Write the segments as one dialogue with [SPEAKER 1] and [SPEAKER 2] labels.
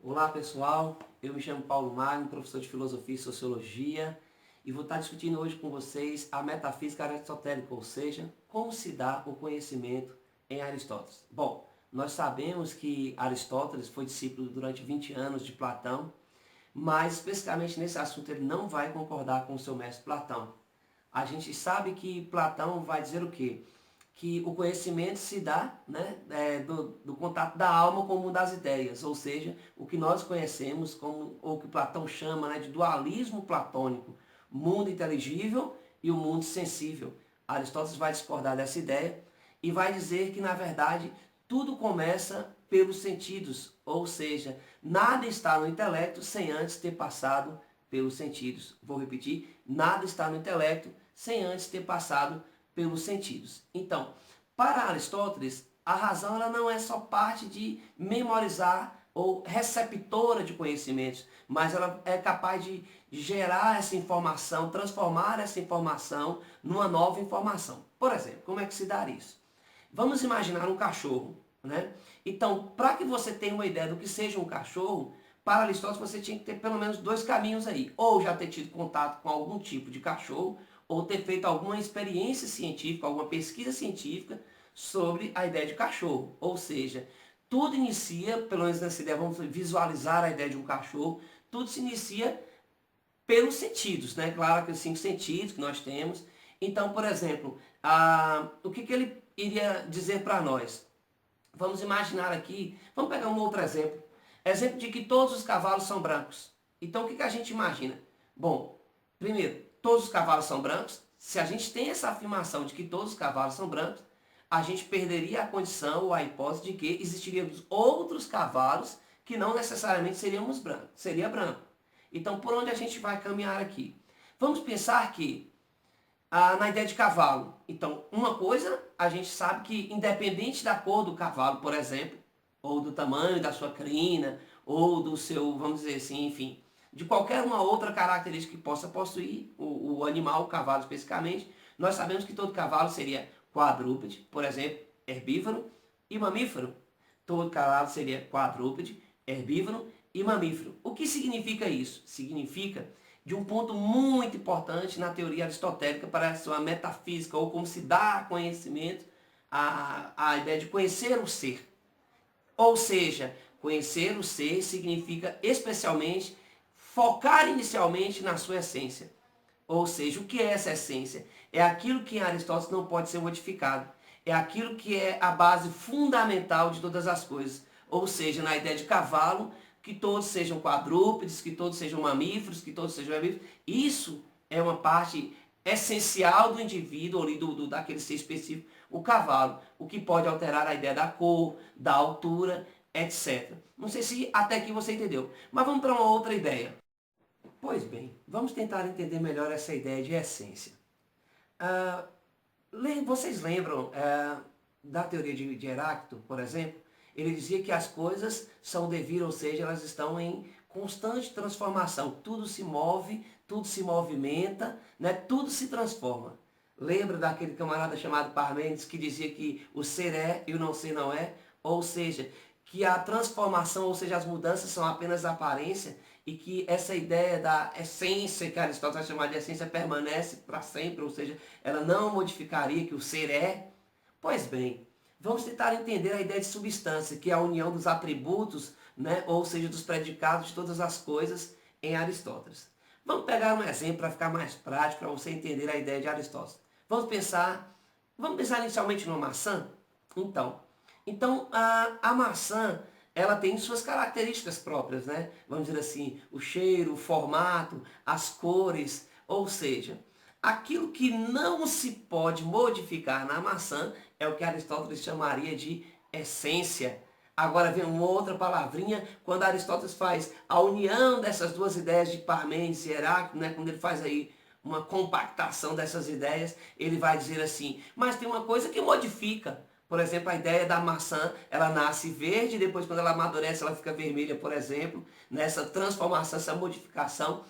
[SPEAKER 1] Olá pessoal, eu me chamo Paulo Magno, professor de Filosofia e Sociologia, e vou estar discutindo hoje com vocês a metafísica aristotélica, ou seja, como se dá o conhecimento em Aristóteles. Bom, nós sabemos que Aristóteles foi discípulo durante 20 anos de Platão, mas especificamente nesse assunto ele não vai concordar com o seu mestre Platão. A gente sabe que Platão vai dizer o quê? Que o conhecimento se dá, né, do contato da alma com o mundo das ideias, ou seja, o que nós conhecemos como, ou que Platão chama, né, de dualismo platônico, mundo inteligível e o mundo sensível. Aristóteles vai discordar dessa ideia e vai dizer que, na verdade, tudo começa pelos sentidos, ou seja, nada está no intelecto sem antes ter passado pelos sentidos. Vou repetir, nada está no intelecto sem antes ter passado pelos sentidos. Então, para Aristóteles, a razão ela não é só parte de memorizar ou receptora de conhecimentos, mas ela é capaz de gerar essa informação, transformar essa informação numa nova informação. Por exemplo, como é que se dá isso? Vamos imaginar um cachorro, né? Então, para que você tenha uma ideia do que seja um cachorro, para Aristóteles você tinha que ter pelo menos dois caminhos aí. Ou já ter tido contato com algum tipo de cachorro, ou ter feito alguma experiência científica, alguma pesquisa científica sobre a ideia de cachorro. Ou seja, tudo inicia, pelo menos nessa ideia, vamos visualizar a ideia de um cachorro, tudo se inicia pelos sentidos, né? Claro que os 5 sentidos que nós temos. Então, por exemplo, o que ele iria dizer para nós? Vamos imaginar aqui, vamos pegar um outro exemplo. Exemplo de que todos os cavalos são brancos. Então, o que a gente imagina? Bom, primeiro, todos os cavalos são brancos. Se a gente tem essa afirmação de que todos os cavalos são brancos, a gente perderia a condição ou a hipótese de que existiriam outros cavalos que não necessariamente seria branco. Então, por onde a gente vai caminhar aqui? Vamos pensar que na ideia de cavalo. Então, uma coisa, a gente sabe que independente da cor do cavalo, por exemplo, ou do tamanho da sua crina, ou do seu, vamos dizer assim, enfim, de qualquer uma outra característica que possa possuir o animal, o cavalo especificamente, nós sabemos que todo cavalo seria quadrúpede, por exemplo, herbívoro e mamífero. Todo cavalo seria quadrúpede, herbívoro e mamífero. O que significa isso? Significa de um ponto muito importante na teoria aristotélica para a sua metafísica, ou como se dá conhecimento, a ideia de conhecer o ser. Ou seja, conhecer o ser significa especialmente focar inicialmente na sua essência. Ou seja, o que é essa essência? É aquilo que em Aristóteles não pode ser modificado. É aquilo que é a base fundamental de todas as coisas. Ou seja, na ideia de cavalo, que todos sejam quadrúpedes, que todos sejam mamíferos, que todos sejam herbívoros. Isso é uma parte essencial do indivíduo, ali daquele ser específico, o cavalo. O que pode alterar a ideia da cor, da altura, etc. Não sei se até aqui você entendeu. Mas vamos para uma outra ideia. Pois bem, vamos tentar entender melhor essa ideia de essência. Ah, vocês lembram da teoria de Heráclito, por exemplo? Ele dizia que as coisas são devir, ou seja, elas estão em constante transformação. Tudo se move, tudo se movimenta, né? Tudo se transforma. Lembra daquele camarada chamado Parmênides que dizia que o ser é e o não ser não é? Ou seja, que a transformação, ou seja, as mudanças são apenas aparência e que essa ideia da essência, que Aristóteles vai chamar de essência, permanece para sempre, ou seja, ela não modificaria, que o ser é. Pois bem, vamos tentar entender a ideia de substância, que é a união dos atributos, né, ou seja, dos predicados de todas as coisas em Aristóteles. Vamos pegar um exemplo para ficar mais prático, para você entender a ideia de Aristóteles. Vamos pensar inicialmente numa maçã? Então a maçã, ela tem suas características próprias, né? Vamos dizer assim, o cheiro, o formato, as cores, ou seja, aquilo que não se pode modificar na maçã é o que Aristóteles chamaria de essência. Agora vem uma outra palavrinha, quando Aristóteles faz a união dessas duas ideias de Parmênides e Heráclito, né? Quando ele faz aí uma compactação dessas ideias, ele vai dizer assim, mas tem uma coisa que modifica. Por exemplo, a ideia da maçã, ela nasce verde, depois quando ela amadurece, ela fica vermelha, por exemplo. Nessa transformação, essa modificação,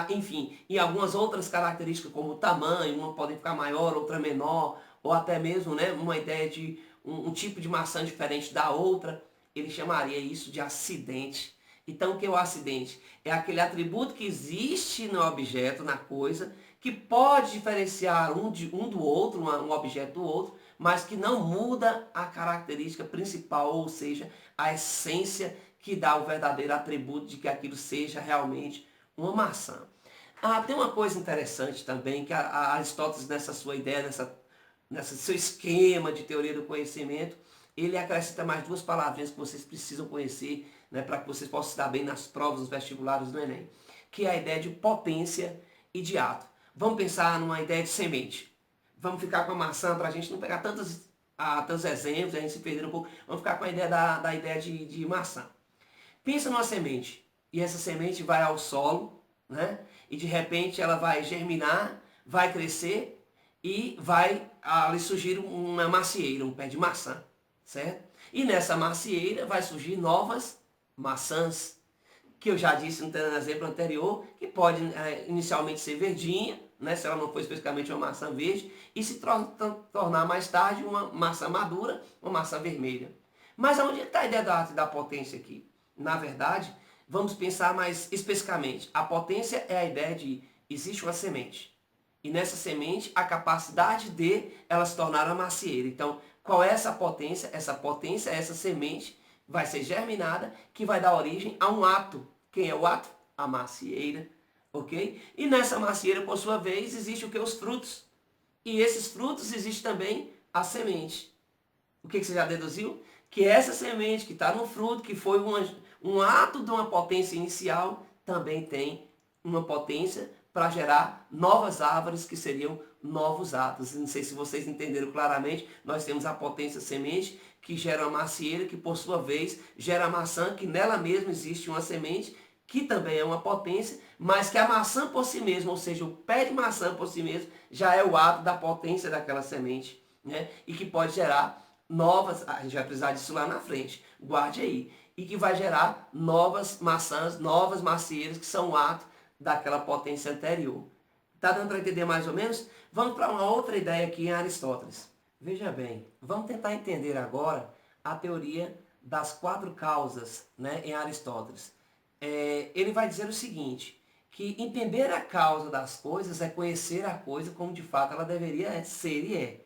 [SPEAKER 1] enfim, e algumas outras características, como o tamanho, uma pode ficar maior, outra menor, ou até mesmo, né, uma ideia de um tipo de maçã diferente da outra, ele chamaria isso de acidente. Então, o que é o acidente? É aquele atributo que existe no objeto, na coisa, que pode diferenciar um do outro, um objeto do outro, mas que não muda a característica principal, ou seja, a essência que dá o verdadeiro atributo de que aquilo seja realmente uma maçã. Tem uma coisa interessante também, que a Aristóteles, nessa sua ideia, nessa seu esquema de teoria do conhecimento, ele acrescenta mais duas palavrinhas que vocês precisam conhecer, né, para que vocês possam se dar bem nas provas, nos vestibulares do Enem, que é a ideia de potência e de ato. Vamos pensar numa ideia de semente. Vamos ficar com a maçã para a gente não pegar tantos exemplos, a gente se perder um pouco. Vamos ficar com a ideia da ideia de maçã. Pensa numa semente, e essa semente vai ao solo, né? E de repente ela vai germinar, vai crescer e vai ali surgir uma macieira, um pé de maçã, certo? E nessa macieira vai surgir novas maçãs, que eu já disse no exemplo anterior, que pode inicialmente ser verdinha, né, se ela não for especificamente uma maçã verde, e se tornar mais tarde uma maçã madura, uma maçã vermelha. Mas aonde está a ideia da potência aqui? Na verdade, vamos pensar mais especificamente. A potência é a ideia de existe uma semente. E nessa semente, a capacidade de ela se tornar uma macieira. Então, qual é essa potência? Essa potência, essa semente, vai ser germinada, que vai dar origem a um ato. Quem é o ato? A macieira. Ok? E nessa macieira, por sua vez, existe o que? Os frutos. E esses frutos existe também a semente. O que você já deduziu? Que essa semente que está no fruto, que foi um ato de uma potência inicial, também tem uma potência para gerar novas árvores que seriam novos atos. Não sei se vocês entenderam claramente, nós temos a potência semente que gera uma macieira, que por sua vez gera a maçã, que nela mesma existe uma semente, que também é uma potência, mas que a maçã por si mesma, ou seja, o pé de maçã por si mesmo, já é o ato da potência daquela semente, né? E que pode gerar novas, a gente vai precisar disso lá na frente, guarde aí, e que vai gerar novas maçãs, novas macieiras, que são o ato daquela potência anterior. Tá dando para entender mais ou menos? Vamos para uma outra ideia aqui em Aristóteles. Veja bem, vamos tentar entender agora a teoria das quatro causas, né, em Aristóteles. Ele vai dizer o seguinte, que entender a causa das coisas é conhecer a coisa como de fato ela deveria ser e é.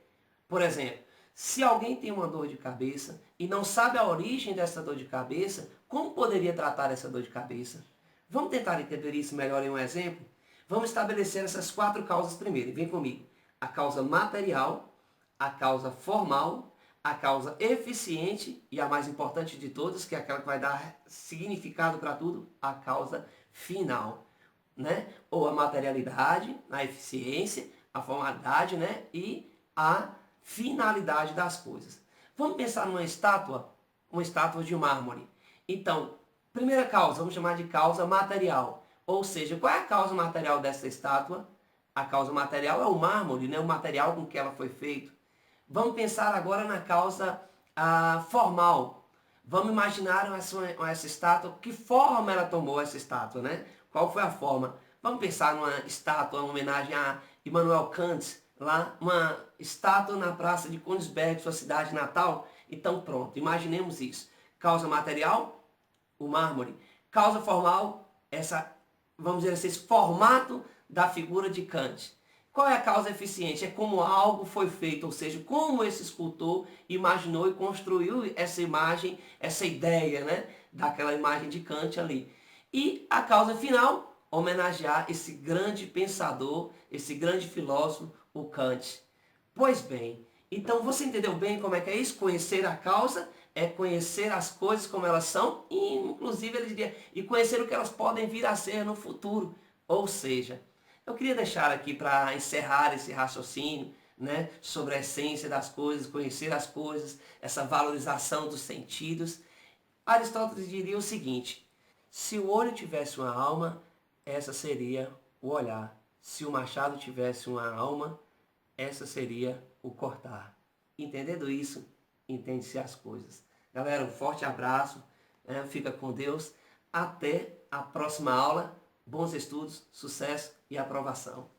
[SPEAKER 1] Por exemplo, se alguém tem uma dor de cabeça e não sabe a origem dessa dor de cabeça, como poderia tratar essa dor de cabeça? Vamos tentar entender isso melhor em um exemplo? Vamos estabelecer essas quatro causas primeiro. Vem comigo. A causa material, a causa formal, a causa eficiente e a mais importante de todas, que é aquela que vai dar significado para tudo, a causa final, né? Ou a materialidade, a eficiência, a formalidade, né? E a finalidade das coisas. Vamos pensar numa estátua, uma estátua de mármore. Então, primeira causa, vamos chamar de causa material. Ou seja, qual é a causa material dessa estátua? A causa material é o mármore, né? O material com que ela foi feita. Vamos pensar agora na causa formal. Vamos imaginar essa estátua, que forma ela tomou essa estátua, né? Qual foi a forma? Vamos pensar numa estátua, uma homenagem a Immanuel Kant, lá, uma estátua na praça de Königsberg, sua cidade natal. Então pronto, imaginemos isso. Causa material, o mármore. Causa formal, vamos dizer assim, esse formato da figura de Kant. Qual é a causa eficiente? É como algo foi feito, ou seja, como esse escultor imaginou e construiu essa imagem, essa ideia, né, daquela imagem de Kant ali. E a causa final, homenagear esse grande pensador, esse grande filósofo, o Kant. Pois bem, então você entendeu bem como é que é isso? Conhecer a causa é conhecer as coisas como elas são, e inclusive ele diria, e conhecer o que elas podem vir a ser no futuro. Ou seja, eu queria deixar aqui para encerrar esse raciocínio, né, sobre a essência das coisas, conhecer as coisas, essa valorização dos sentidos. Aristóteles diria o seguinte, se o olho tivesse uma alma, essa seria o olhar. Se o machado tivesse uma alma, essa seria o cortar. Entendendo isso, entende-se as coisas. Galera, um forte abraço, fica com Deus. Até a próxima aula. Bons estudos, sucesso e aprovação.